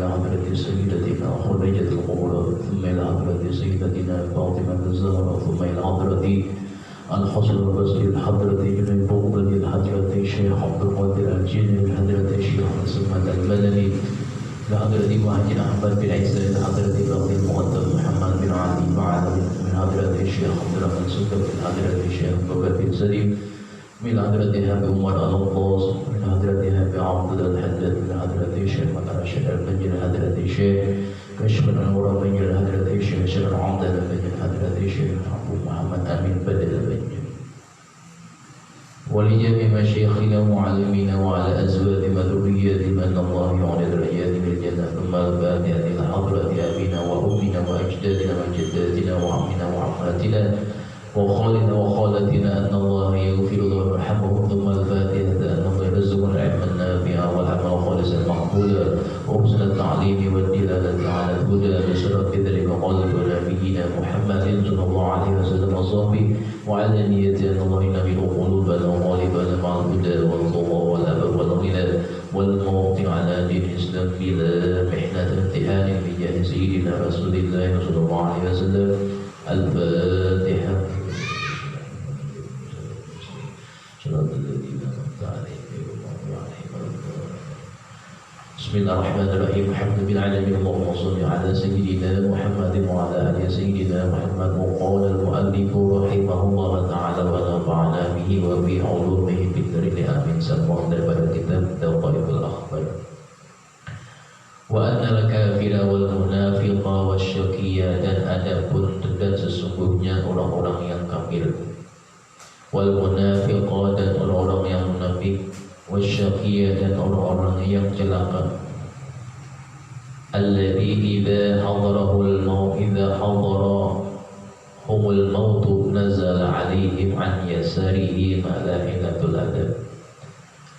إلى حضرة سيدتنا خديجة الكبرى ثم إلى حضرة سيدتنا فاطمة الزهراء ثم إلى حضرة الحسن البصري الحضرة ابن البغداد الحضرة الشيخ عبد القادر الجيلي الحضرة الشيخ سمة المدني لحضرة وحج أحمد بن عيسى لحضرة بغداد المقدم محمد بن علي بعد من حضرة الشيخ عبد الرحمن سكر من حضرة الشيخ بكر بن سليم من حضرة أبي عمر الغوث من حضرة أبي عبد الحداد من حضرة الشيخ مكان الشيخ البنجي من حضرة الشيخ كشف الأنوار بن حضرة الشيخ شرف عمدة بن حضرة الشيخ أبو محمد أمين بدر بن ولجميع مشايخنا ومعلمينا وعلى أزواج وذرياتهم أن الله يعلي درجاتهم بالجنة ثم الفاتحة إلى حضرة أبينا وأمنا وأجدادنا وجداتنا وعمنا وعماتنا وخالنا وخالتنا أن الله يغفر له ويرحمهم ثم الفاتحة أن الله يرزقنا العلم النافع والعمل خالصا مقبولا وحسن التعليم والدلالة على الهدى بشرف ذلك قلب نبينا محمد صلى الله عليه وسلم وصحبه وعلى نية أن الله ينبئ قلوبنا وغالبنا مع الهدى والقوى والأبد والغنى والموت على دين الإسلام بلا محنة امتحان بجاه سيدنا رسول الله صلى الله عليه وسلم. الفاتحة. Bismillahirrahmanirrahim. Alhamdulillahirabbil alamin. Allahumma shalli ala sayyidina Muhammadin wa ala ali sayyidina Muhammad. Wa qala al-mu'allif rahimahullah ta'ala wa nafa'ana bihi wa bi 'ulumihi fid dhikri amin. Sama daripada kitab Tauqiful Akhbar. Wa annal kafira wal munafiqa wasyaqiyya, dan adapun dan sesungguhnya orang-orang yang kafir, wal munafiqa dan orang-orang yang munafik, wasyaqiyya dan orang-orang yang celaka, alladzi idza hadarahul maut humul maut nazala alaihim an yasarihi malaikatul adab.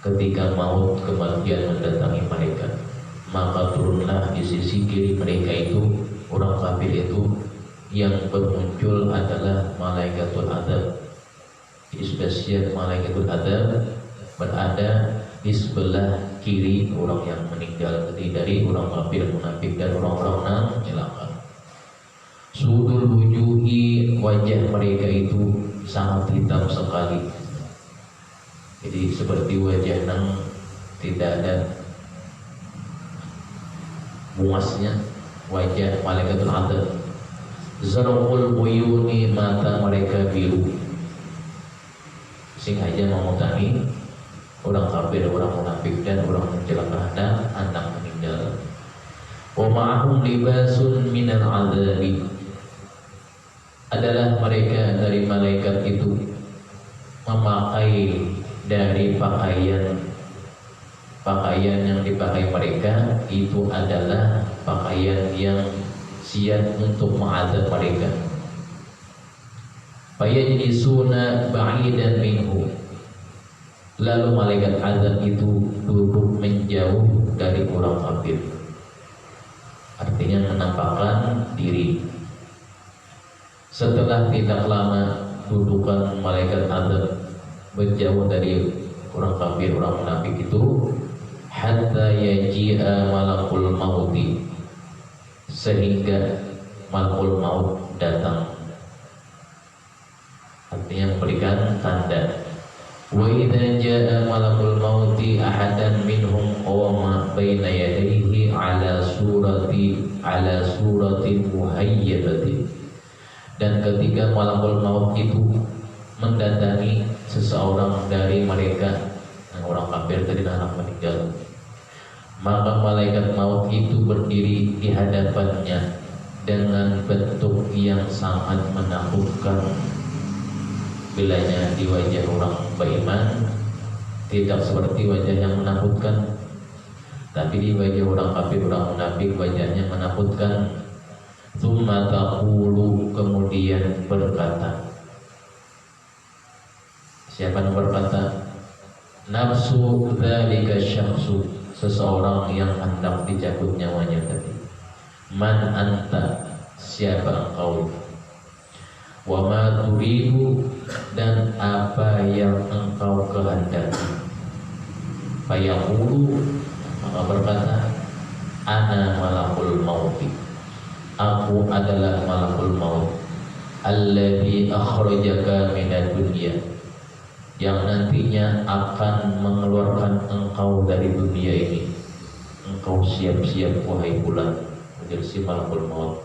Ketika maut, kematian mendatangi mereka, maka turunlah di sisi kiri mereka itu, orang kafir itu, yang bermuncul adalah malaikatul adab. Spesial malaikatul adab berada di sebelah kiri orang yang meninggal dari orang kafir, munafik dan orang-orang yang celaka. Sudul wujuhi, wajah mereka itu sangat hitam sekali. Jadi seperti wajah yang tidak ada muasnya, wajah malaikatul adab. Zarqul buyuni, mata mereka biru. Sing aja memutangi orang kafir, orang munafik dan orang celaka dan anak meninggal. Wa ma'ahum libasun minal adzabi, adalah mereka dari malaikat itu memakai dari pakaian yang dipakai mereka itu adalah pakaian yang siap untuk mengadab mereka. Fayajlisuna ba'idan minhu, lalu malaikat azab itu duduk menjauh dari orang kafir, artinya menampakkan diri. Setelah tidak lama dudukan malaikat azab menjauh dari orang kafir, orang munafik itu, hatta yaji'a malakul mauti, sehingga malakul maut datang, artinya memberikan tanda. Wa idza jaa malakul mauti ahadan minhum qawma baina yadayhi ala surati muhayyabati, dan ketika malakul maut itu mendatangi seseorang dari mereka, orang kafir tadi anak meninggal, maka malaikat maut itu berdiri di hadapannya dengan bentuk yang sangat menakutkan. Bilanya di wajah orang beriman tidak seperti wajah yang menakutkan, tapi di wajah orang kafir, orang munafik, wajahnya menakutkan. Tsumma taqulu, kemudian berkata, siapa yang berkata? Nafsu dzalika syakhsu, seseorang yang hendak dicabut nyawanya tadi. Man anta, siapa engkau? Wa ma turidu, dan apa yang engkau kehendaki. Fayaqulu, maka berkata, ana ana malakul maut. Aku adalah malakul maut. Alladzi akhrajaka minad dunya, yang nantinya akan mengeluarkan engkau dari dunia ini. Engkau siap-siap wahai bulan menjadi si malakul maut.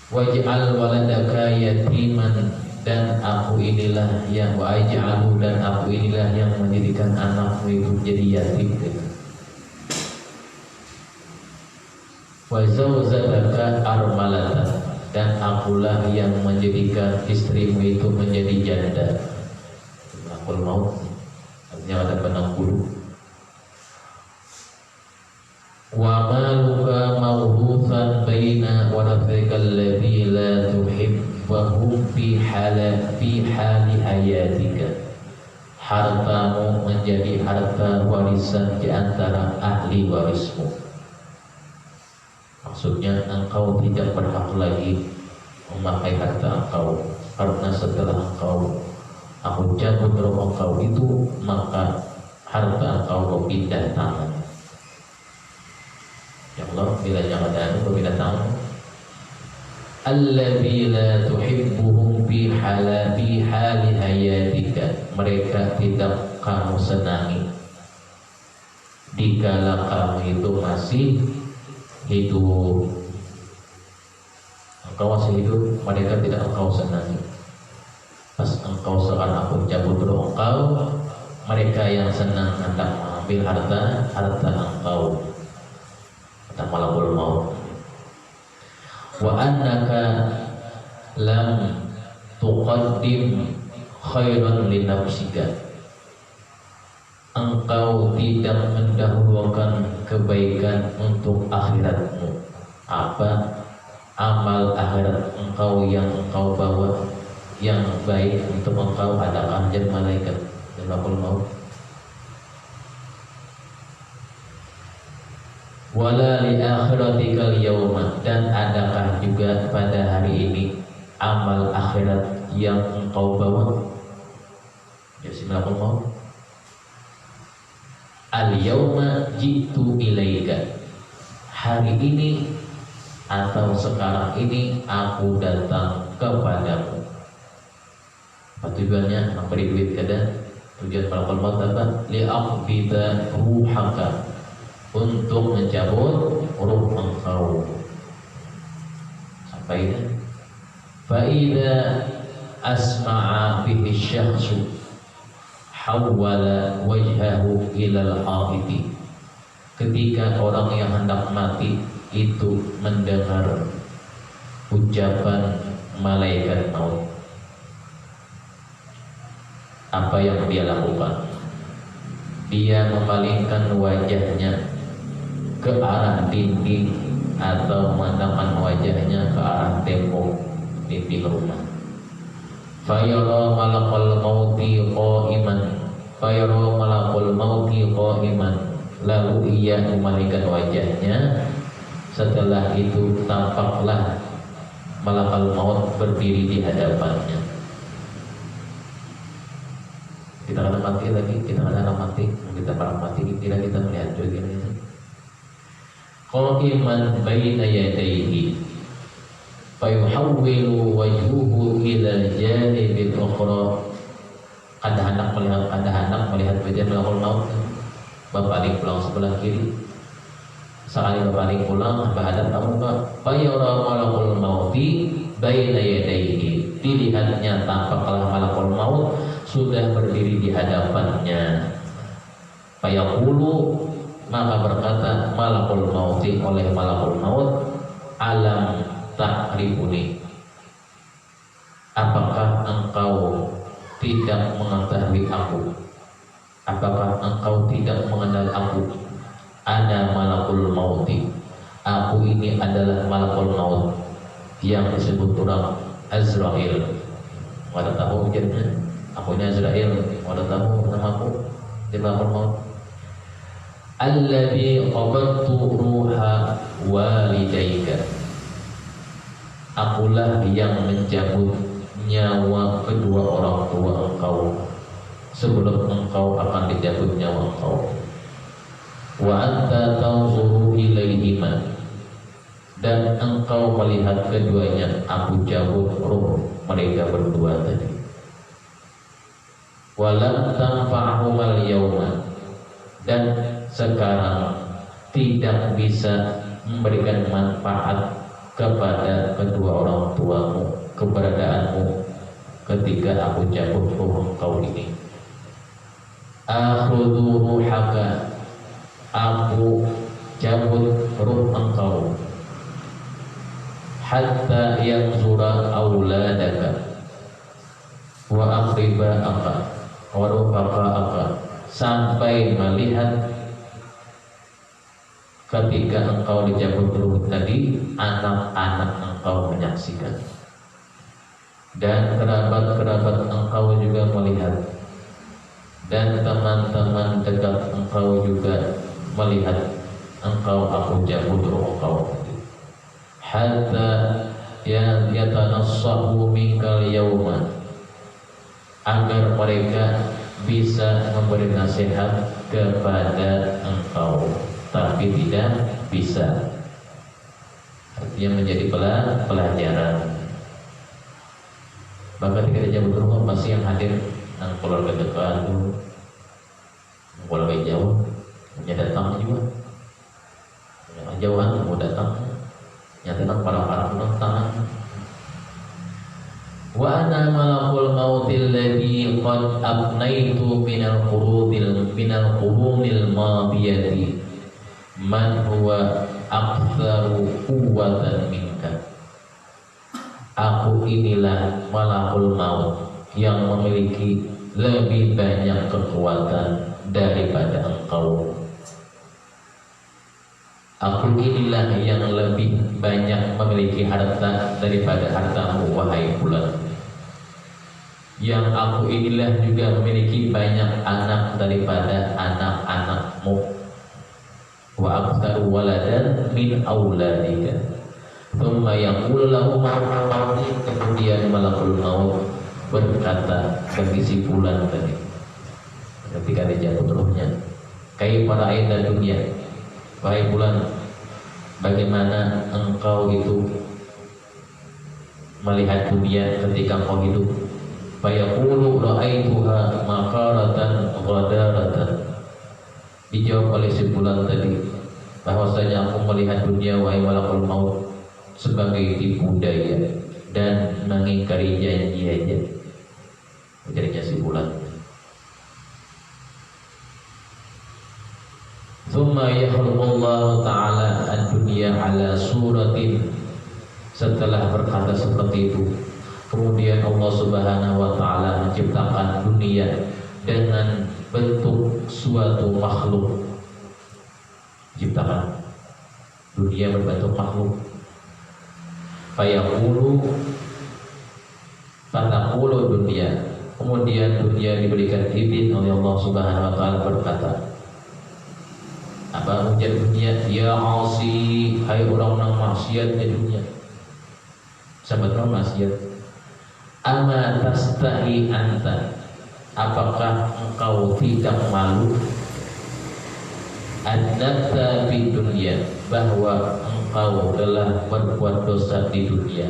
Waj'al waladaka yatiman, dan aku inilah yang waj'alu, dan aku inilah yang menjadikan anakmu itu menjadi yatim. Wa zawjataka armalatan, dan akulah yang menjadikan istrimu itu menjadi janda. Malakul maut artinya ada penangguh. Wa maluka mawhuthan baina warathika alladhi la tuhibbuhum fi hali hayatika. Hartamu menjadi harta warisan di antara ahli warismu. Maksudnya engkau tidak berhak lagi memakai harta engkau, karena setelah aku cabut roh engkau itu, maka harta engkau berpindah tangan. Ya Allah, bila jangan ada berpindah tangan. Alladzi la tuhibbuhum fi hali hayatika, mereka tidak kamu senangi dikala kamu itu masih hidup. Engkau masih hidup, mereka tidak engkau senangi. Pas engkau sekarang aku cabut roh engkau, mereka yang senang hendak mengambil harta engkau. Kata malakul maut. Wa annaka lam tuqaddim khairan li nafsika, engkau tidak mendahulukan kebaikan untuk akhiratmu. Apa amal akhirat engkau yang engkau bawa yang baik untuk engkau adalah anjir malaikat dan malakul maut. Wala li akhiratikal yawma, dan adakah juga pada hari ini amal akhirat yang engkau bawa? Ya si malakul maut. Al-yawma jitu ilaika, hari ini atau sekarang ini aku datang kepadamu. Apa tujuannya? Memberi duit kada? Tujuan malakul maut apa? Li'aqbida ruhaka, untuk mencabut ruh engkau. Sampai ini fa'idha asma'a bihi syakhsu hawwala wajhahu ilal haiti, ketika orang yang hendak mati itu mendengar ucapan malaikat maut, apa yang dia lakukan? Dia memalingkan wajahnya ke arah dinding atau memandangkan wajahnya ke arah tembok dinding rumah. Fayara malakul mauti qa'iman, lalu ia memalingkan wajahnya. Setelah itu tampaklah malakul maut berdiri di hadapannya. Kita akan mati lagi, kita akan mati, kita para mati, tidak kita melihat juga ini. Qa'iman baina yadayhi fayuhawwilu wajhuhu ila janibil ukhra. Ada anak melihat wajah malakul maut, berpaling pulang sebelah kiri. Sekali berpaling pulang menghadap kamu, fayara malakul mauti baina yadayhi, dilihatnya tampaklah malakul maut sudah berdiri di hadapannya. Fayaqulu, maka berkata malakul mauti oleh malakul maut, alam ta'rifuni, apakah engkau tidak mengetahui aku? Apakah engkau tidak mengenal aku? Ana malakul mauti, aku ini adalah malakul maut yang disebut orang Azrail. Ada tahu jadinya? Aku ini Azrail. Ada tahu namaku? Di malakul maut. Alladzi qabadtu ruha walidayka, akulah yang mencabut nyawa kedua orang tua engkau sebelum engkau akan dicabut nyawa wa anta tanzuru ilaihima, dan engkau melihat keduanya, aku cabut ruh mereka berdua tadi. Walam tanfa'humal yauma, dan sekarang tidak bisa memberikan manfaat kepada kedua orang tuamu keberadaanmu ketika aku cabut ruh engkau ini. Akhudhu ruhaka, aku cabut ruh engkau, hatta yanzura auladaka wa aqriba'aka wa rufaqa'aka, sampai melihat ketika engkau dicabut ruh tadi, anak-anak engkau menyaksikan dan kerabat-kerabat engkau juga melihat dan teman-teman dekat engkau juga melihat engkau aku cabut ruh engkau, hatta yatanassahu minkal yauma, agar mereka bisa memberi nasihat kepada engkau tapi tidak bisa. Artinya menjadi pelajaran. Maka ketika dijemput rumah pasti yang hadir keluarga dekat dulu, keluarga jauh, yang datang juga, yang jauhan mau datang, yang datang para penonton. Wa ana malakul mautil ladzi qad abnaitu minal qurunil madiyati man huwa aktsaru quwwatan minka. Aku inilah malakul maut yang memiliki lebih banyak kekuatan daripada engkau. Aku inilah yang lebih banyak memiliki harta daripada hartamu, wahai bulan. Yang aku inilah juga memiliki banyak anak daripada anak-anakmu. Wa aktsaru waladan min auladika. Tsumma yaqulu lahu ma'ruf, kemudian malakul maut berkata bagi si bulan tadi ketika dia jatuh ruhnya, kaifa ra'aita dunya, wahai bulan, bagaimana engkau itu melihat dunia ketika engkau hidup? Fayaqulu ra'aituha maqaratan ghadaratan. Dijawab oleh si bulan tadi bahwasanya aku melihat dunia, wahai malakul maut, sebagai tipu daya dan mengingkari janji aja. Ujarnya si bulan. Tsumma yakhluqullahu ta'ala ad-dunya ala suratin. Setelah berkata seperti itu, kemudian Allah Subhanahu wa ta'ala menciptakan dunia dengan bentuk suatu makhluk. Ciptakan dunia berbentuk makhluk. Fataqulu dunia, kemudian dunia diberikan izin oleh Allah Subhanahu wa ta'ala berkata, apa ujar dunia? Ya asi, hai orang-orang maksiat di dunia. Sahabat orang maksiat. Ama tastahi anta, apakah engkau tidak malu? Annabta di dunia, bahwa engkau telah berbuat dosa di dunia.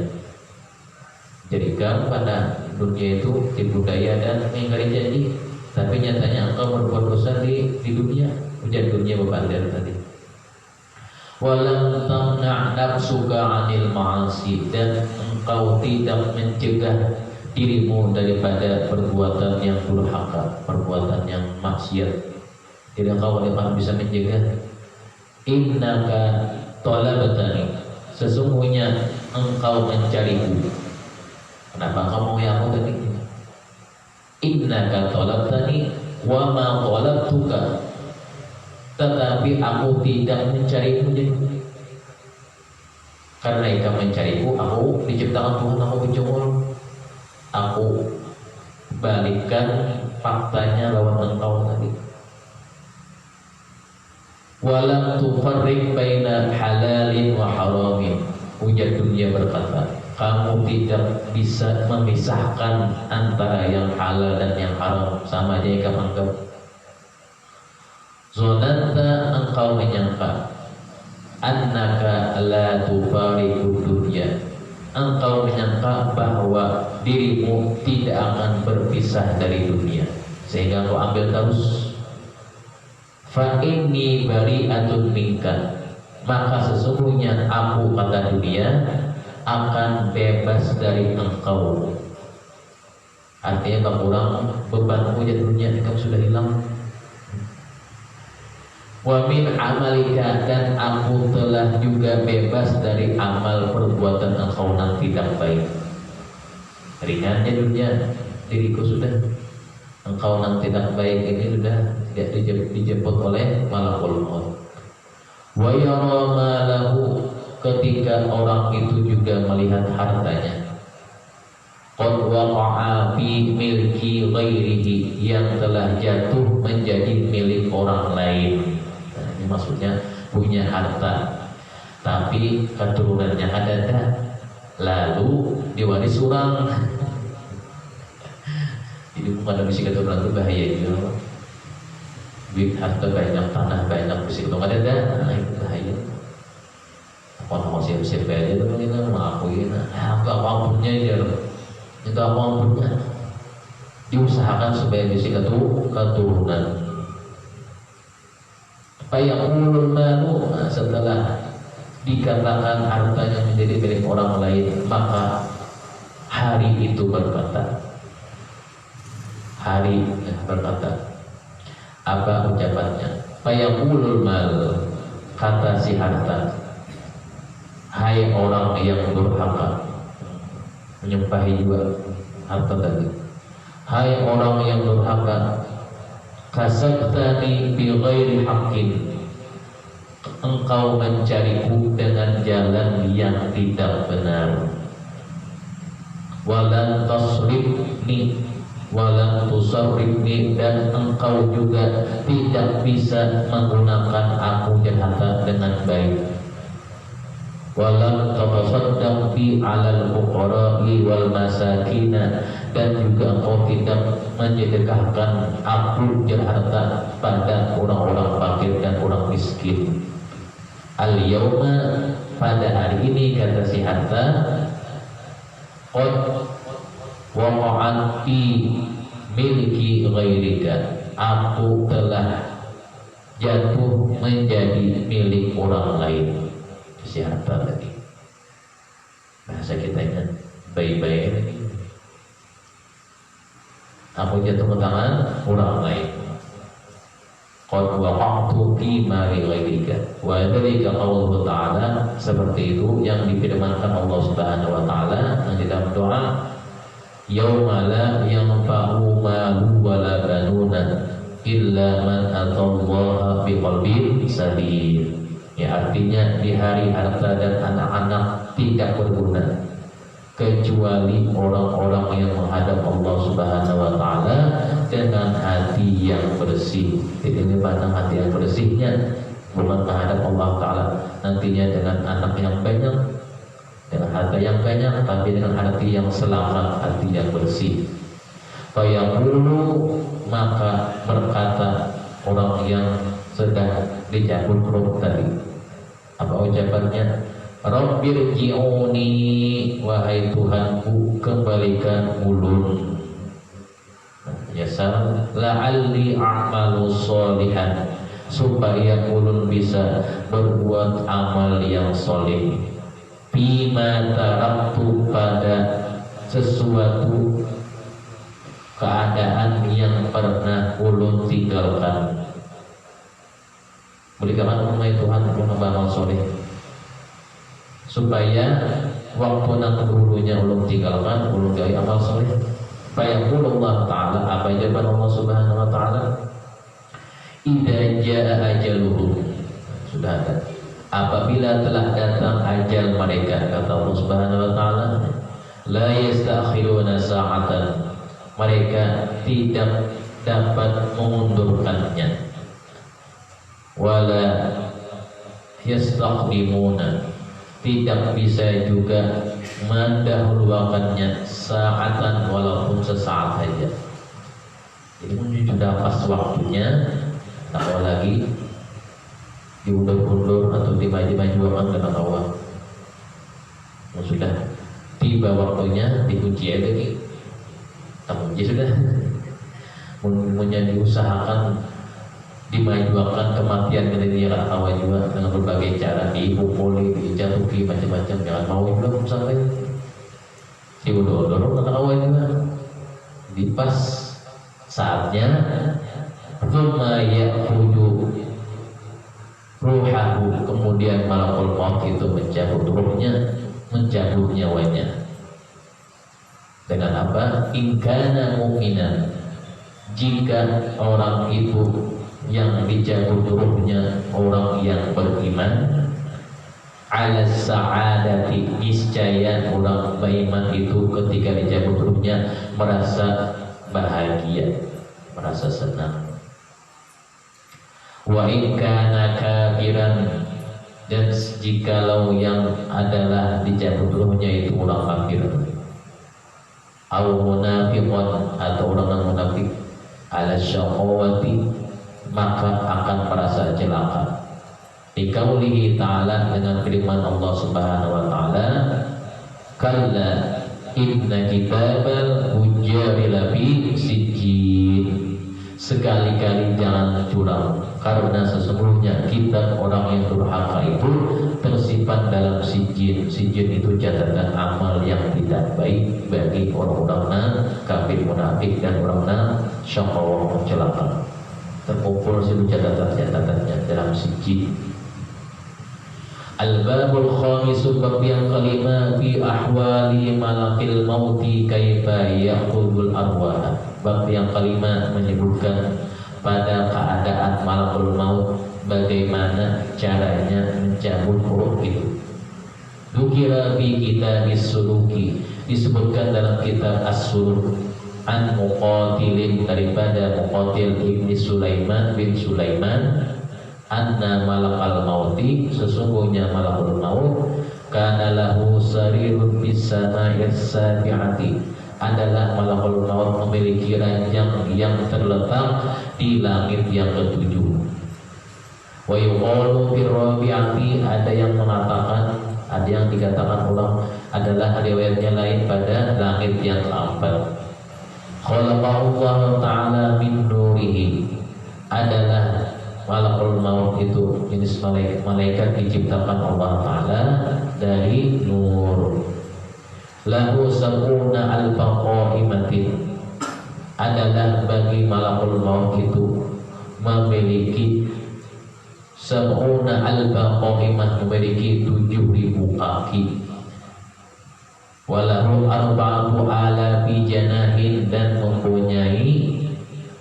Jadi pada dunia itu tipu daya dan mengingkari janji, tapi nyatanya engkau berbuat dosa di dunia. Ujar dunia berbandar tadi. Walam tamna' nafsuka 'anil ma'asi, dan engkau tidak mencegah dirimu daripada perbuatan yang durhaka, perbuatan yang maksiat. Tidak engkau bisa mencegah. Innaka talabtani, sesungguhnya engkau mencariku. Kenapa engkau mau yang aku tadi? Innaka talabtani wa ma talabtuka, tetapi aku tidak mencarimu. Karena engkau mencariku, aku diciptakan Tuhan, aku berjemur. Aku balikkan faktanya lawan engkau tadi. Walam tufarriq baina halalin wa haramin. Ujar dunia berkata, kamu tidak bisa memisahkan antara yang halal dan yang haram, sama aja yang kamu anggap. Zonanta, engkau menyangka annaka la tufariqud dunya, engkau menyangka bahwa dirimu tidak akan berpisah dari dunia, sehingga engkau ambil terus. Fa inni bari'atun minka, maka sesungguhnya aku, kata dunia, akan bebas dari engkau. Artinya kamu kurang bebanmu ya dunia, kamu sudah hilang. Wa min amalika, dan aku telah juga bebas dari amal perbuatan engkau yang tidak baik. Ringannya dunia, diriku sudah. Engkau yang tidak baik ini sudah tidak dijemput oleh malakul maut. Wa yara malahu, ketika orang itu juga melihat hartanya, qad waqa'a fi milki ghairihi, yang telah jatuh menjadi milik orang lain. Nah, ini maksudnya punya harta tapi keturunannya ada dah, lalu diwaris orang. Jadi bukan misi keturunan itu bahaya juga. Duit harta banyak, tanah banyak, misi keturunan ada dah, nah itu bahaya. Kalau siap-siap aja tuh kita ngakuin, aku apapun aja, itu apapun, diusahakan supaya bisa keturunan. Fayaqulul malu, setelah dikatakan hartanya menjadi milik orang lain, maka hari itu berkata, apa ucapannya? Fayaqulul mal, kata si harta, hai orang yang durhaka, menyumpahi juga harta tadi, hai orang yang durhaka, kasabtani bi ghairi haqqin, engkau mencariku dengan jalan yang tidak benar, walan tasrifni walan tusarrifni, dan engkau juga tidak bisa menggunakan aku jahat dengan baik, walam tatasaddaq bi 'alal fuqara'i wal masakin, dan juga engkau tidak menyedekahkan aku harta pada orang-orang fakir dan orang miskin. Al yauma, pada hari ini, kata si harta, qad waqa'at fi milki ghairika, aku telah jatuh menjadi milik orang lain. Si harta tadi, bahasa kita ingat baik-baik ini, aku jatuh ke tangan orang lain. Qad waqa'tu fi mali ghairika, wa dzalika qauluhu ta'ala, seperti itu yang difirmankan Allah Subhanahu wa taala di dalam doa, yauma la yanfa'u malu wala banuna illa man atallaha biqalbin salim. Ya, artinya di hari harta dan anak-anak tidak berguna kecuali orang-orang yang menghadap Allah Subhanahu wa taala dengan hati yang bersih. Jadi ini pada hati yang bersihnya, bukan menghadap Allah taala nantinya dengan anak yang banyak, dengan harta yang banyak, tapi dengan hati yang selamat, hati yang bersih. Fayaqulu, maka berkata orang yang sedang dicabut roh tadi, apa ucapannya? Rabbirji'uni, wahai Tuhanku, kembalikan ulun. Yasar la'alli a'malu sholihan, supaya ulun bisa berbuat amal yang soleh. Bima taraktu, pada sesuatu keadaan yang pernah ulun tinggalkan. Berikan umai Tuhan untuk amal soleh, supaya waktu nak dulunya ulun tinggalkan, ulun gaya amal soleh. Fayaqulullah ta'ala, apa jawaban Allah Subhanahu wa ta'ala? Idza jaa ajaluhum, sudah ada, apabila telah datang ajal mereka, kata Allah Subhanahu wa ta'ala, la yastakhiruna sa'atan, mereka tidak dapat mengundurkannya, wala yastaqdimuna, tidak bisa juga mendahulukannya saatan, walaupun sesaat saja. Jadi sudah pas waktunya, tak mau lagi diundur-undur atau dimaju-majukan karena Allah. Sudah tiba waktunya dikunci lagi, kunci sudah. Menjadi diusahakan dimajukan kematian dari dia awal juga dengan berbagai cara, dipukuli, dijatuhi macam-macam, jangan mau juga sampai diundur-undur karena awal juga. Di pas saatnya thumma ya'khudhu ruhahu, kemudian malakul maut itu mencabut ruhnya, mencabut nyawanya. Dengan apa? In kana mu'minan, jika orang itu yang dicabut ruhnya orang yang beriman, ala sa'adati, niscaya orang beriman itu ketika dicabut ruhnya merasa bahagia, merasa senang. Wa in kana kafiran, dan jikalau yang adalah dicabut ruhnya itu orang kafir, au munafiqan, atau orang yang munafik, ala syaqawati, maka akan merasa celaka. Biqaulihi ta'ala, dengan firman Allah Subhanahu wa taala, kalla inna kitabal fujjari lafi sijjin, sekali-kali jangan curang, karena sesungguhnya kitab orang yang durhaka itu tersimpan dalam sijjin. Sijjin itu catatan amal yang tidak baik bagi orang-orang kafir, munafik, dan orang syaqawah, celaka. Terkumpul situ catatan-catatannya dalam sijjin. Al-babul khamisu, bab yang kelima, fi ahwali malakil mauti kaifa ya'khudul arwah. Bab yang kelima menyebutkan pada keadaan malakul maut, bagaimana caranya mencabut ruh itu. Dukira fi kitabis suluki, disebutkan dalam kitab as-suluk, an Muqatilin, daripada Muqatil ibni Sulaiman bin Sulaiman, anna malakal mauti, sesungguhnya malakul maut, kana lahu sarirun bis sama'is sabi'ati, adalah malakul maut memiliki ranjang yang terletak di langit yang ketujuh. Wa yuqalu fir rabi'ati, ada yang mengatakan, ada yang dikatakan ulang adalah riwayatnya lain pada langit yang keempat. Khalaqallahu ta'ala min nurihi, adalah malakul maut itu jenis malaikat diciptakan Allah Ta'ala dari nur. Lahu sab'una alfa qa'imatin, adalah bagi malakul maut itu memiliki sab'una alfa qa'imah, memiliki 7.000 kaki. Walahu arba'atu alafi janahin, dan mempunyai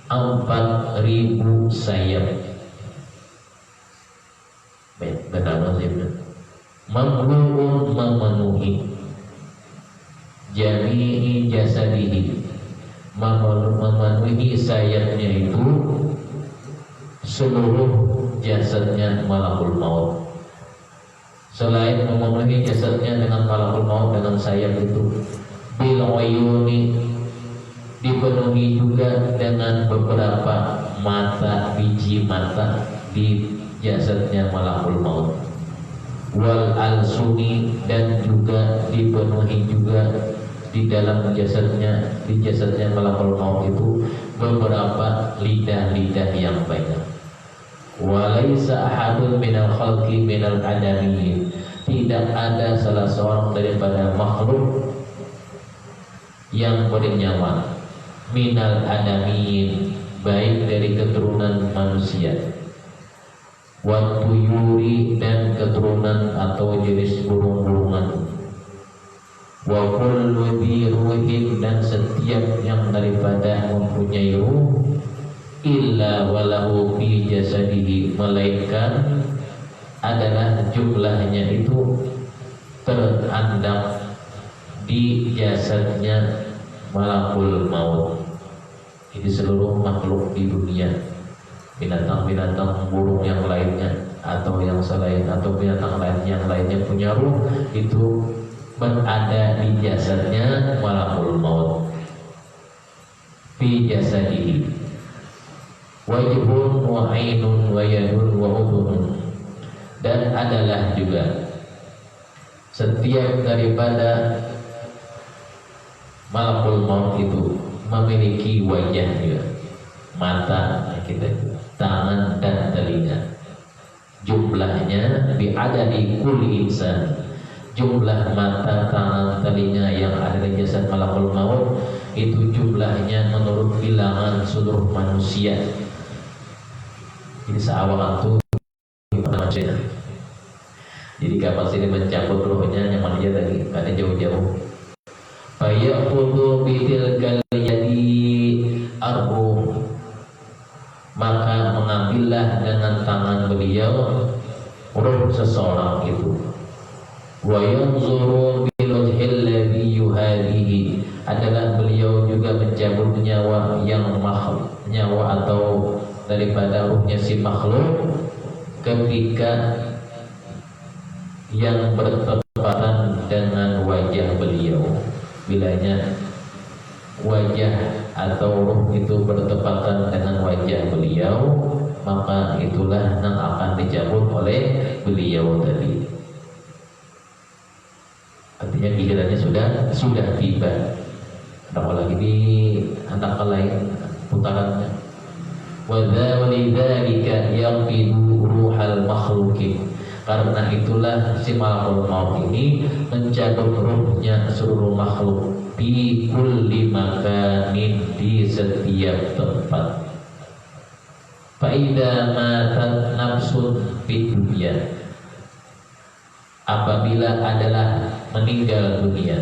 4.000 sayap. Baik, benar nasibnya. Mamlu'un, memenuhi, jami'i jasadihi, memenuhi sayapnya itu seluruh jasadnya malakul maut. Selain memenuhi jasadnya dengan malakul maut, dengan sayap itu, bil uyuni, dipenuhi juga dengan beberapa mata, biji mata di jasadnya malakul maut. Wal alsuni, dan juga dipenuhi juga di dalam jasadnya, di jasadnya malakul maut itu beberapa lidah-lidah yang banyak. Walaysa ahadun minal khalqi minal adamiyyin, tidak ada salah seorang daripada makhluk yang bernyawa, minal adamiyyin, baik dari keturunan manusia, wa tuyuri, dan keturunan atau jenis burung-burungan, wa kullu dhi ruhin, dan setiap yang daripada mempunyai ruh, illa walahu fi jasadihi, melainkan adalah jumlahnya itu terandam di jasadnya malakul maut. Ini seluruh makhluk di dunia, binatang-binatang, burung yang lainnya, atau yang selain, atau binatang lain yang lainnya punya ruh, itu berada di jasadnya malakul maut. Fi jasadihi wajhun wa ainun wa yadun wa udhunun, Dan adalah juga setiap daripada malakul maut itu memiliki wajah juga, mata kita, tangan dan telinga. Jumlahnya bi'adadi kulli insan. Jumlah mata, tangan, telinga yang ada di jasad malakul maut itu jumlahnya menurut bilangan seluruh manusia. Ini seawal itu manusia. Jadi kapasitas mencabut rohnya nyaman aja tadi, karena jauh-jauh. Fayaqulu bitilkal yadi arruh, maka mengambillah dengan tangan beliau roh seseorang itu. Wa yanzuru bil wajhil ladzi yuhadihi, adalah beliau juga mencabut nyawa yang nyawa atau daripada ruhnya si makhluk ketika yang bertepatan dengan wajah beliau. Bilanya wajah atau ruh itu bertepatan dengan wajah beliau, maka itulah yang akan dicabut oleh beliau tadi. Artinya gilirannya sudah tiba. Apalagi di anak lain putarannya. Wa dzalika yaqidu ruhal makhluqin, karena itulah si malakul maut ini mencabut ruhnya seluruh makhluk di kulli makanin, di setiap tempat. Fa idza matat nafsun fid dunya, apabila adalah meninggal dunia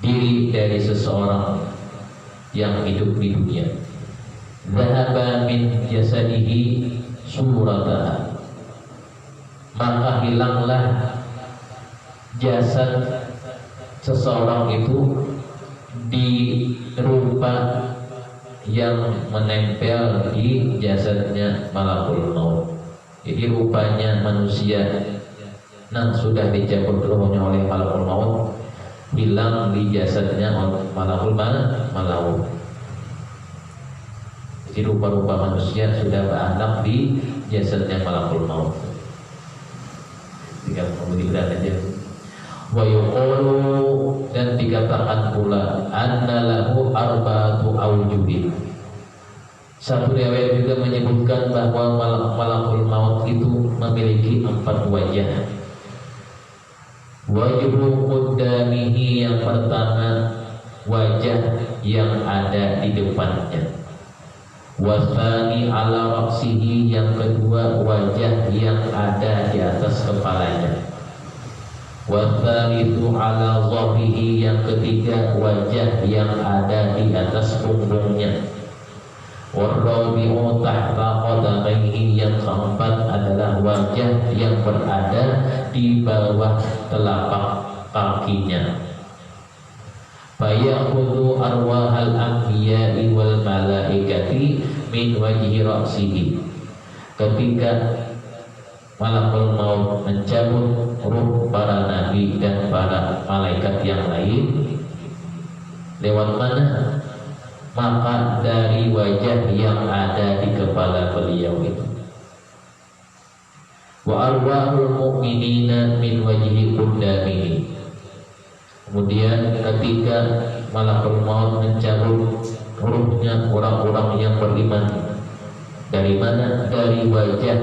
diri dari seseorang yang hidup di dunia, dhahaba min jasadihi surataha, maka hilanglah jasad seseorang itu di rupa yang menempel di jasadnya malakul maut. Jadi rupanya manusia yang sudah dicabut rohnya oleh malakul maut hilang di jasadnya malakul maut. Jadi rupa-rupa manusia sudah beranak di jasadnya malakul maut. Tinggal kemudian aja. Wa yuqalu, dan dikatakan pula anna lahu arba'atu awjuhin. Satu riwayat juga menyebutkan bahwa malakul maut itu memiliki 4 wajah. Wajhu qaddamihi, yang pertama wajah yang ada di depannya. Wasani ala ra'sihi, yang kedua wajah yang ada di atas kepalanya. Watsalitsu ala dhahrihi, yang ketiga wajah yang ada di atas punggungnya. Warabi'u tahta qadamaihi, yang keempat adalah wajah yang berada di bawah telapak kakinya. Fayakhudhu arwahal anbiya'i wal malaikati min wajhi ra'sihi, ketika malakul maut mencabut ruh para nabi dan para malaikat yang lain, lewat mana? Maka dari wajah yang ada di kepala beliau itu. Wa arwahul mu'minina min wajhi qaddamihi, kemudian ketika malakul maut mencabut ruhnya orang-orang yang beriman, dari mana? Dari wajah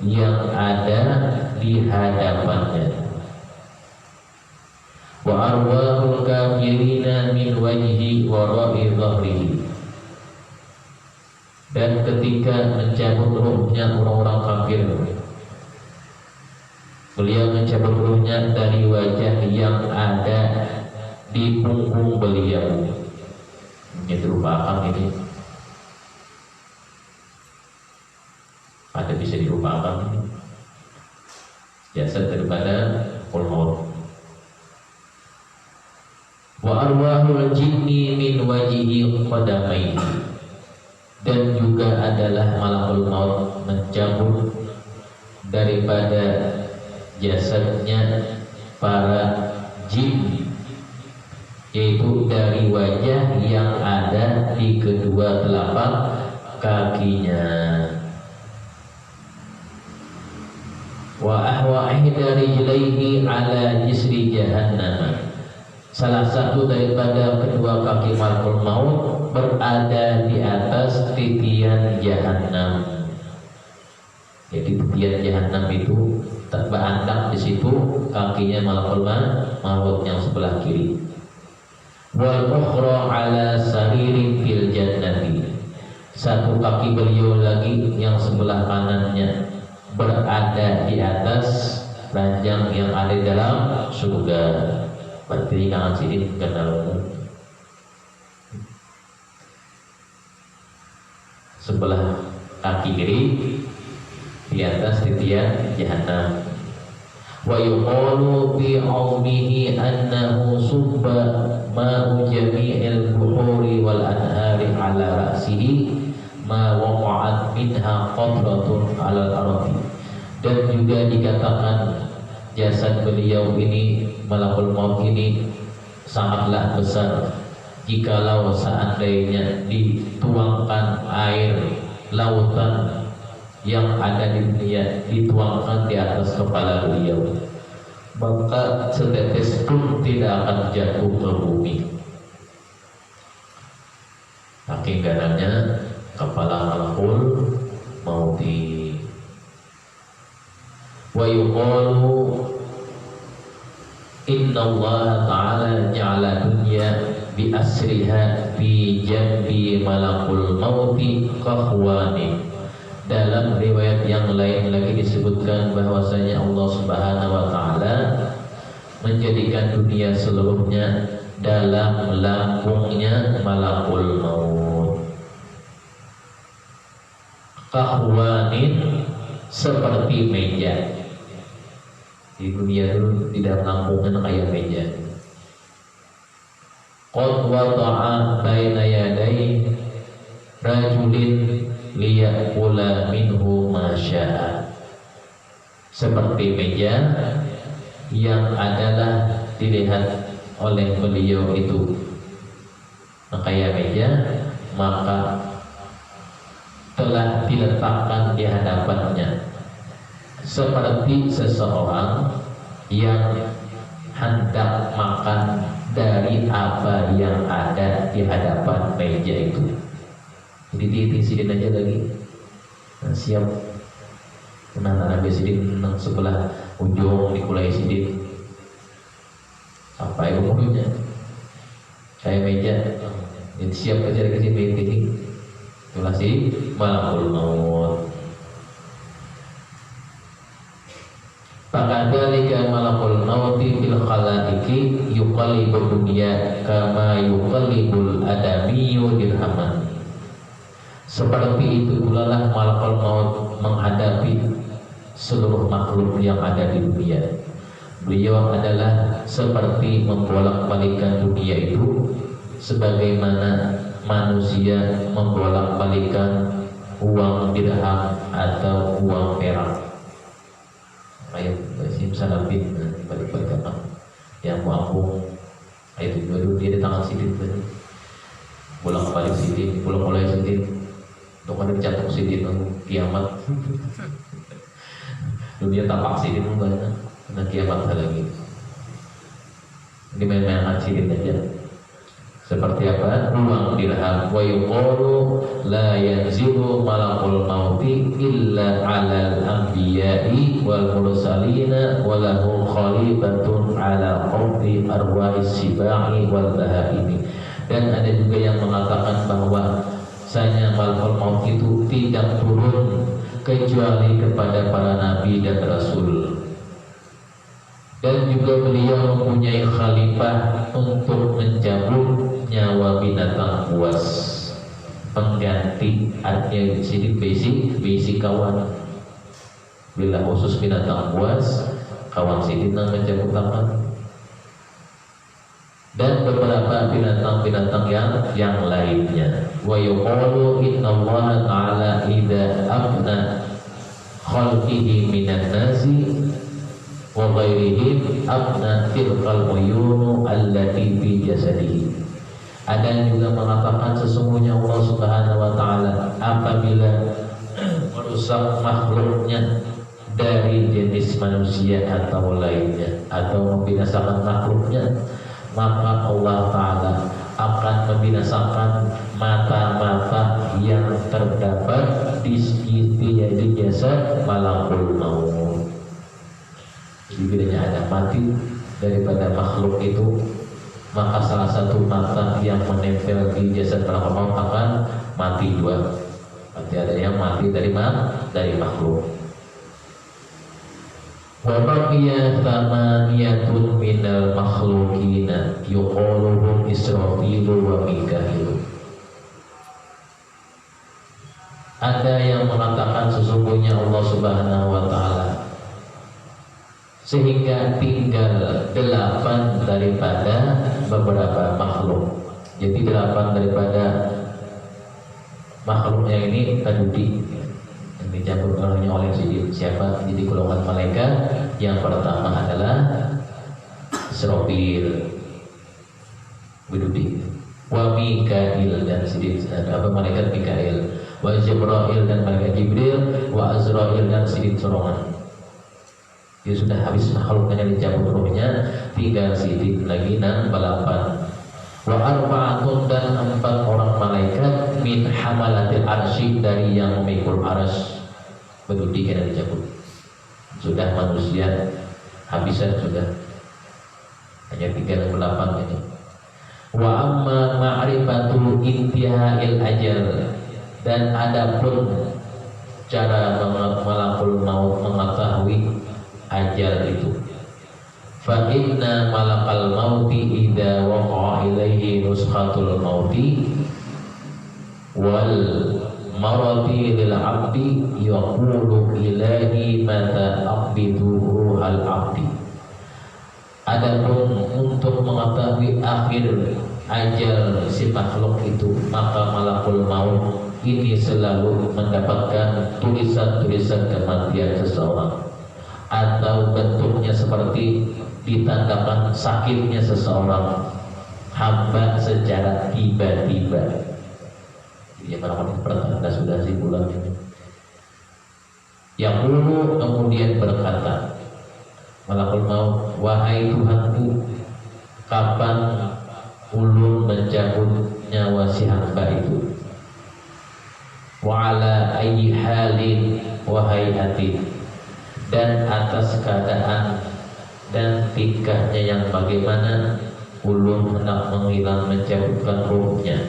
yang ada di hadapannya. Wa arwahul kafirina min wajhi wara'i dhahrihi, dan ketika mencabut ruhnya orang-orang kafir, beliau mencabut ruhnya dari wajah yang ada di punggung beliau. Ini dirupakan ini. Ada bisa dirupakan jasad daripada maut. Wa arwahul jinni min wajhi qadamaihi, dan juga adalah malakul maut mencabut daripada jasadnya para jin, yaitu dari wajah yang ada di kedua telapak kakinya. ihda rijlaihi ala jisri jahannam. Salah satu daripada kedua kaki malakul maut berada di atas titian jahanam. Jadi titian jahanam itu terberandak di situ kakinya malakul maut yang sebelah kiri. Wal ukhra ala saririn fil jannati. Satu kaki beliau lagi yang sebelah kanannya berada di atas ranjang yang ada di dalam surga. Berarti kangen sidin ke dalam. Sebelah kaki kiri di atas titian jahanam. Wa yuqalu fi aumihi annahu subba ma'u jami'il buhuri wal anhari ala ra'sihi ma waqa'at minha qatratun ala al-ardi. Dan juga dikatakan jasad beliau ini, malakul maut ini sangatlah besar. Jikalau seandainya dituangkan air lautan yang ada di dunia dituangkan di atas kepala beliau, maka setetes pun tidak akan jatuh ke bumi. Saking gananya kepala malakul mauti. Wa yuqalu inna Allah ta'ala ja'ala dunya bi asriha fi jambi malakul mauti kahwani. Dalam riwayat yang lain lagi disebutkan bahwasanya Allah Subhanahu wa taala menjadikan dunia seluruhnya dalam lambungnya malakul maut. Kahwanin seperti meja. Di dunia dulu tidak lambungnya kayak meja. Qad wada'a baina yaday rajulin liya'kula minhu ma syaa. Seperti meja yang adalah dilihat oleh beliau itu kayak meja, maka telah diletakkan di hadapannya seperti seseorang yang hendak makan dari apa yang ada di hadapan meja itu. Jadi disidin aja lagi. Nah, siap. Nah, sidin nang sebelah ujung dikulai sidin. Apa yang umumnya? Kayak meja. Jadi siap kerja ke sini ini. Itulah si malakul maut. Fakadzalika malakul mauti fil khalaiqi yuqallibud dunya kama yuqallibul adamiyyu dirhaman. Seperti itu pula lah malakul maut menghadapi seluruh makhluk yang ada di dunia. Beliau adalah seperti membolak-balikan dunia itu sebagaimana manusia membolak-balikan uang dirham atau uang perak. Ayat simsalabin balik-balik yang mu'ampung. Ayat itu dulu dia di tangan sidin tadi. Bolak-balik sidin, bolak-balik sidin. Untuk ada jatuh sidin kiamat. Dunia tapak sidin banyak. Karena kiamat lagi. Ini main-mainan sidin aja. Seperti apa? Uang dirham. Wa yuqalu la yanzilu malakul mauti illa 'alal anbiya'i wal mursalina wa lahu khalifatun 'ala qawli arwahis sibai wal bahaimi. Dan ada juga yang mengatakan bahwa sanya malakul maut itu tidak turun kecuali kepada para nabi dan rasul. Dan juga beliau mempunyai khalifah untuk mencabut nyawa binatang buas, pengganti. Artinya di sini basic kawan. Bila khusus binatang buas, kawan sini mencabut tangan. Dan beberapa binatang-binatang yang lainnya. Wa yuqalu innallaha ta'ala idza abna khalqihi minan nasi wa ghairihim abna tilqal uyunu allati fi jasadihi. Ada yang juga mengatakan sesungguhnya Allah Subhanahu wa taala apabila merusak makhluknya dari jenis manusia atau lainnya, atau membinasakan makhluknya, maka Allah Ta'ala akan membinasakan mata-mata yang terdapat di jasad malakul maut. Jadi bedanya ada mati daripada makhluk itu, maka salah satu mata yang menempel di jasad malakul maut akan mati dua. Berarti ada yang mati dari makhluk. Wa baqiya thamaniyatun minal makhlukina yuqaluhum Israfilu wa Mikail. Ada yang mengatakan sesungguhnya Allah Subhanahu wa Ta'ala, sehingga tinggal 8 daripada beberapa makhluk. Jadi 8 daripada makhluknya ini tadi yang dicampur oleh siapa? Jadi golongan malaikat. Yang pertama adalah Israfil, Bidudi, wa Mikail dan malaikat Mikail, wa Jibril dan malaikat Jibril, wa Azrail dan sidin sorongan. Dia sudah habis makhluknya dicabut rohnya, tinggal sidin lagi 8. Wa arba'atun dan 4 orang malaikat min hamalatil arsy dari yang memikul arsy. Berdudi kena dicabut. Sudah manusia habisan sudah. Hanya 38 ini. Wa amma ma'rifatu intihail ajal, dan adapun cara malakul maut mengetahui ajal itu. Fa inna malakal mauti idza waqa'a ilaihi nuskhatul mauti wal marati lil abdi yaqulu ilahi mata aqbidu ruhal abdi. Adapun untuk mengetahui akhir ajal si makhluk itu, maka malakul maut ini selalu mendapatkan tulisan-tulisan kematian seseorang, atau bentuknya seperti ditandakan sakitnya seseorang hamba secara tiba-tiba. Jadi malaikat pertanda sudah si bulan ini. Yang dulu kemudian berkata, malakul maut, wahai Tuhanku, kapan ulun mencabut nyawa si hamba itu? Wa ala ayyi halin wahai hati, dan atas keadaan dan tingkahnya yang bagaimana ulun hendak menghilang mencabutkan ruhnya.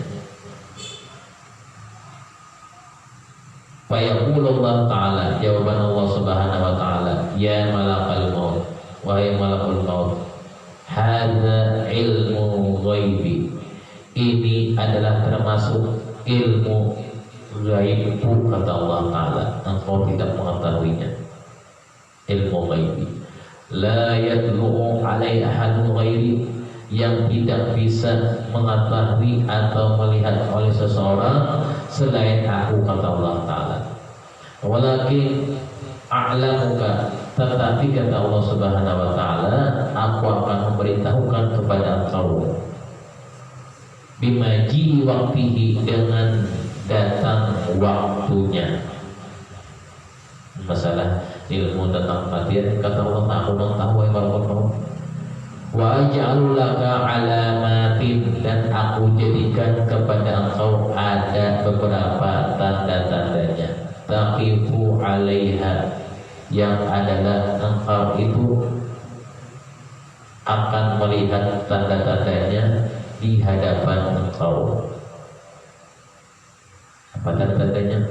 Wa yaqulullah ta'ala, jawaban Allah Subhanahu wa ta'ala, ya malakal maut, wahai malakul maut, hadza ilmu ghaibi, ini adalah termasuk ilmu gaibku, kata Allah Ta'ala, engkau tidak mengetahuinya. Ilmu ghaibi la yatlu'u alai ahadun ghairi, yang tidak bisa mengetahui atau melihat oleh seseorang selain aku, kata Allah Ta'ala. Walakin a'lamuka, tetapi kata Allah Subhanahu wa Ta'ala, aku akan memberitahukan kepada engkau bimaji waktihi, dengan datang waktunya. Masalah ilmu tentang kematian, kata Allah, aku mengetahui waktu. Wa aj'alu laka alamatin, dan aku jadikan kepada engkau ada beberapa tanda-tandanya, taqifu alaiha, yang adalah engkau itu akan melihat tanda-tandanya di hadapan engkau. Apa tanda-tandanya?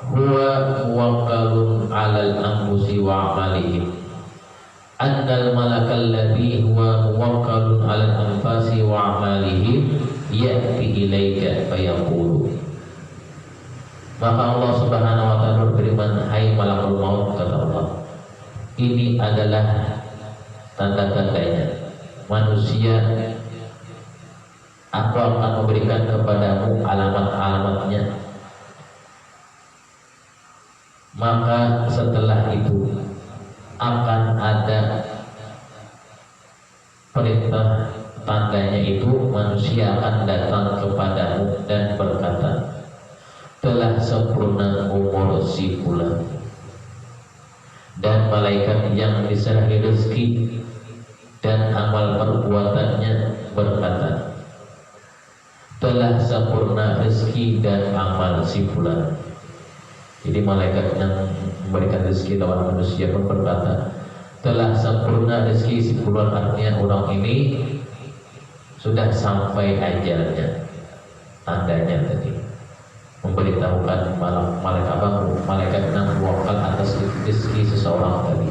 Huwa muwakkalun 'alal anfusi wa 'amalihim, annal malakal ladzi huwa muwakkalun 'alal anfasi wa 'amalihim ya'ti ilaika fayaqulu. Maka Allah Subhanahu wa ta'ala berfirman, hai malakul maut, kata Allah, ini adalah tanda-tandanya. Manusia, aku akan memberikan kepadamu alamat-alamatnya. Maka setelah itu akan ada perintah tandanya itu, manusia akan datang kepadamu dan berkata, telah sempurna umur si fulan. Dan malaikat yang diserahi rezeki dan amal perbuatannya berkata, telah sempurna rezeki dan amal si fulan. Jadi malaikat yang memberikan rezeki lawan manusia pun berkata, telah sempurna rezeki si fulan, artinya orang ini sudah sampai ajalnya. Tandanya tadi memberitahukan malaikat yang mewakil atas rezeki seseorang tadi.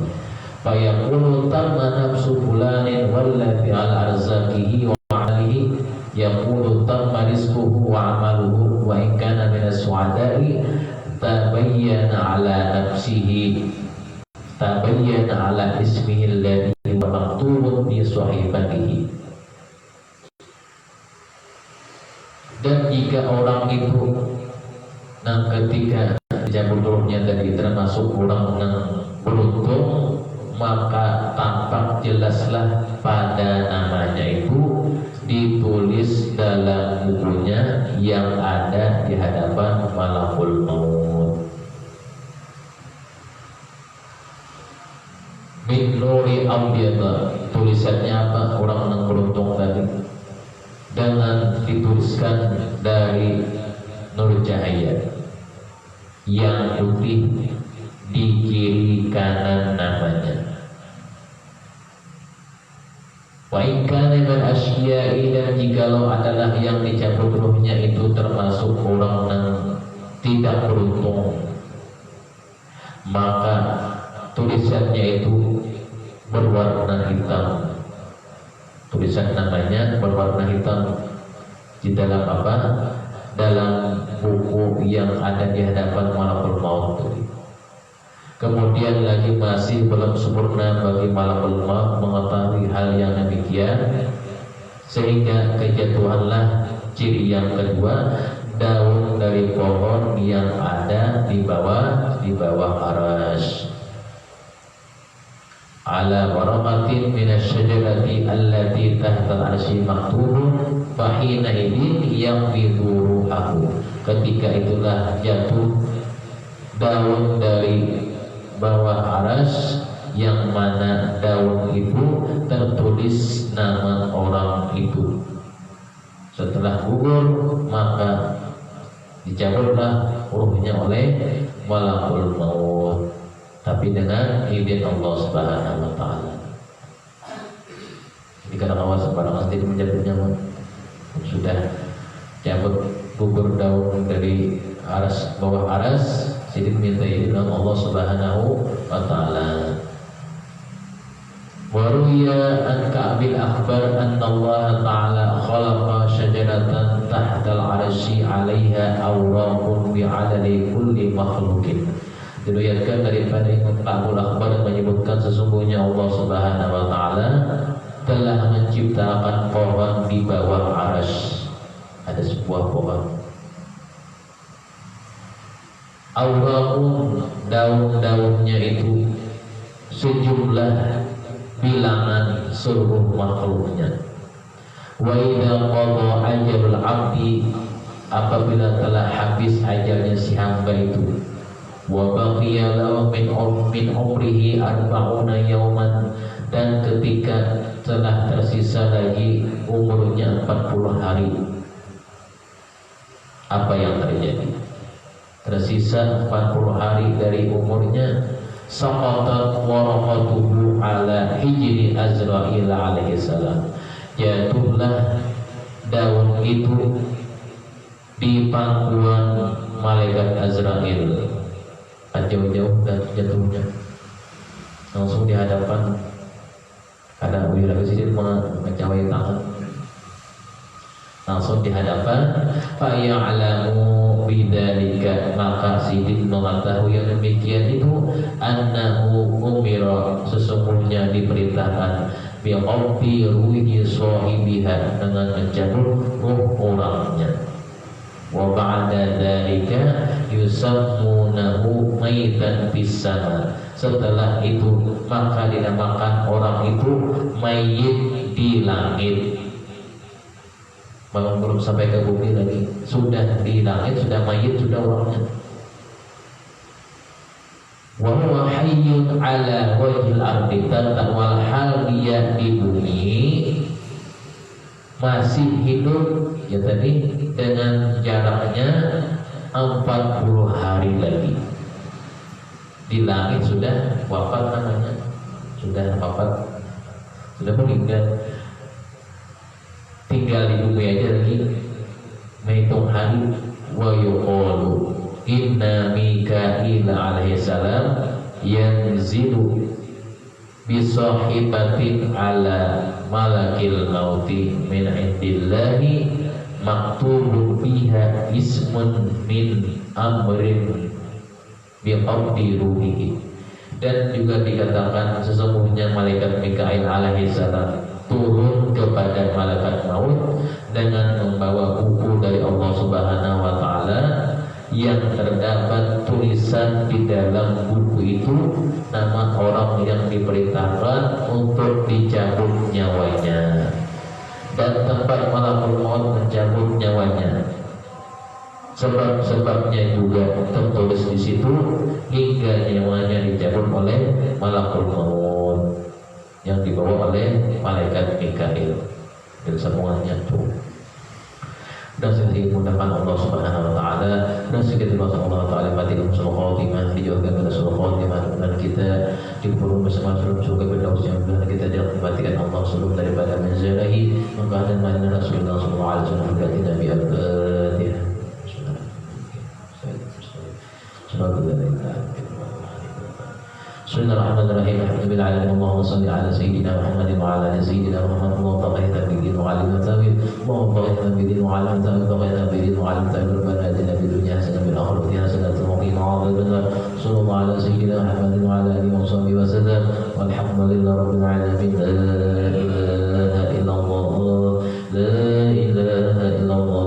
Fayaqulu tamma nafsu fulanin wallati ala arzaqihi wa amalihi, yaqulu tamma rizquhu wa amaluhu wa in kana min as-su'ada'i tabayyana ala nafsihi tabayyana ala ismihi alladhi wa maktubun bi sahifatihi. Dan jika orang itu ketika dicabut rohnya tadi termasuk orang yang beruntung, maka tampak jelaslah pada namanya itu ditulis dalam bukunya yang ada di hadapan malakul maut. Min nuri abyada, tulisannya apa? Orang yang beruntung tadi dengan dituliskan dari nur cahaya yang putih di kiri kanan namanya. Wa in kana min asyiai, dan jikalau adalah yang dicabut ruhnya itu termasuk orang yang tidak beruntung, maka tulisannya itu berwarna hitam. Tulisan namanya berwarna hitam di dalam apa? Dalam buku yang ada di hadapan malakul maut. Kemudian lagi masih belum sempurna bagi malakul maut mengetahui hal yang demikian, sehingga kejatuhanlah ciri yang kedua, daun dari pohon yang ada di bawah arasy. Ala waraqatin minasyajarati allati tahta al-arsy maktubun fahina idin yanfidhu ruhahu. Ketika itulah jatuh daun dari bawah arasy, yang mana daun itu tertulis nama orang itu. Setelah gugur, maka dicabutlah ruhnya oleh malakul maut, tapi dengan izin Allah Subhanahu wa taala. Jadi kadang awal sembarangan tidak menjabutnya, sudah cabut gugur daun dari bawah aras, jadi minta izin Allah Subhanahu wa taala. Waruya an Ka'bil akhbar anna Allah ta'ala khalaqa syajaratan tahtal arsy 'alaiha awraqun bi'adadi kulli makhluqin. Diriwayatkan daripada Imam Ka'bil akhbar menyebutkan sesungguhnya Allah Subhanahu wa taala telah menciptakan pohon di bawah arsy. Ada sebuah pohon. Awraqun, daun-daunnya itu sejumlah bilangan seluruh makhluknya. Wa idza qada ajalul 'abdi, apabila telah habis ajalnya si hamba itu, wa baqiya lahu min umrihi arba'una yawman, dan ketika telah tersisa lagi umurnya 40 hari, apa yang terjadi? Tersisa 40 hari dari umurnya, saqatat waraqatuhu ala hijri Azrail alaihi salam, jatuhlah daun itu di pangkuan malaikat Azrail. Jauh-jauh dan jatuhnya langsung di hadapan, ada Wira Presiden mencawai tangan, langsung di hadapan. Fa ya'lamu bidzalika, maka Sidin mengetahui yang demikian itu, annahu umira, sesungguhnya diperintahkan, biqabdi ruhi sahibiha, dengan mencabut ruh orangnya. Wa ba'da dzalika yusammunahu maitan fis sama, setelah itu maka dinamakan orang itu mayit di langit. belum sampai ke bumi lagi, sudah di langit, sudah mayit, sudah orangnya. Wa huwa hayyun ala wajhil ardi, walhal dia di bumi masih hidup ya tadi dengan jaraknya 40 hari lagi. Di langit sudah wafat namanya, sudah wafat, sudah meninggal, tinggal di bumi aja lagi menghitung hari. Wa yuqalu inna Mikail alaihi salam yanzilu bisahibatin ala malakil mauti min indillahi maktubun fiha ismun min amrin biqabdi ruhihi. Dan juga dikatakan sesungguhnya malaikat Mikail alaihi salam turun kepada malaikat maut dengan membawa buku dari Allah Subhanahu wa taala yang terdapat tulisan di dalam buku itu nama orang yang diperintahkan untuk dicabut nyawanya dan tempat malakul maut mencabut nyawanya. Sebab-sebabnya juga tertulis di situ hingga nyawanya dicabut oleh malakul maut yang dibawa oleh malaikat Mikail. Dan semuanya tuh. Dan sekali mudahkan Allah Subhanahu wa taala, dan sekali Allah taala mati dalam surga khotimah, dijauhkan pada surga khotimah, dan kita dikurung bersama surga firdaus yang benar, kita dimatikan Allah sebelum daripada menjarahi mengkadan mana Rasulullah sallallahu alaihi wasallam berkata Nabi al-Fatihah. Bismillahirrahmanirrahim. Alhamdulillahirabbil alamin. Allahumma shalli ala sayyidina Muhammadin wa ala ali sayyidina Muhammad. Allahumma faqihna bid-din wa 'allimna ta'wil. Allahumma faqihna bid-din wa 'allimna ta'wil. Faqihna bid-din wa 'allimna ta'wil. Rabbana atina fid dunya hasanatan wa fil akhirati hasanatan wa qina 'adzabannar. Sallallahu ala sayyidina Muhammadin wa ala alihi wa sahbihi wa sallam. Walhamdulillahi rabbil alamin. La ilaha illallah. La ilaha illallah.